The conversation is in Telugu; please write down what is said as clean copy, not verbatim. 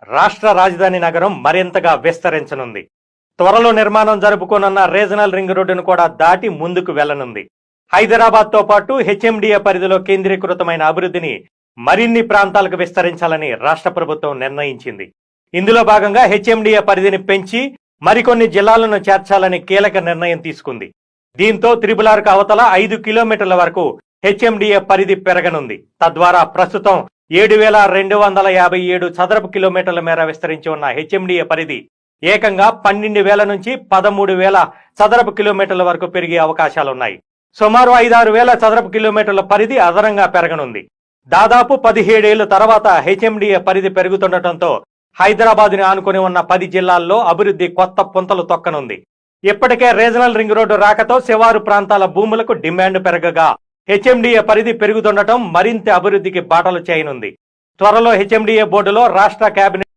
రాష్ట్ర రాజధాని నగరం మరింతగా విస్తరించనుంది. త్వరలో నిర్మాణం జరుపుకోనున్న రీజనల్ రింగ్ రోడ్డును కూడా దాటి ముందుకు వెళ్లనుంది. హైదరాబాద్ తో పాటు హెచ్ఎండిఏ పరిధిలో కేంద్రీకృతమైన అభివృద్ధిని మరిన్ని ప్రాంతాలకు విస్తరించాలని రాష్ట్ర ప్రభుత్వం నిర్ణయించింది. ఇందులో భాగంగా హెచ్ఎండిఏ పరిధిని పెంచి మరికొన్ని జిల్లాలను చేర్చాలని కీలక నిర్ణయం తీసుకుంది. దీంతో త్రిబులార్కు అవతల 5 కిలోమీటర్ల వరకు హెచ్ఎండిఏ పరిధి పెరగనుంది. తద్వారా ప్రస్తుతం 7,257 చదరపు కిలోమీటర్ల మేర విస్తరించి ఉన్న హెచ్ఎండిఏ పరిధి ఏకంగా 12,000 నుంచి 13,000 చదరపు కిలోమీటర్ల వరకు పెరిగే అవకాశాలున్నాయి. సుమారు 5-6 చదరపు కిలోమీటర్ల పరిధి అదనంగా పెరగనుంది. దాదాపు 17 ఏళ్ల తర్వాత హెచ్ఎండిఏ పరిధి పెరుగుతుండటంతో హైదరాబాద్ని ఆనుకుని ఉన్న 10 జిల్లాల్లో అభివృద్ధి కొత్త పుంతలు తొక్కనుంది. ఇప్పటికే రీజనల్ రింగ్ రోడ్డు రాకతో శివారు ప్రాంతాల భూములకు డిమాండ్ పెరగగా హెచ్ఎండిఏ పరిధి పెరుగుతుండటం మరింత అభివృద్ధికి బాటలు చేయనుంది. త్వరలో హెచ్ఎండిఏ బోర్డులో రాష్ట్ర కేబినెట్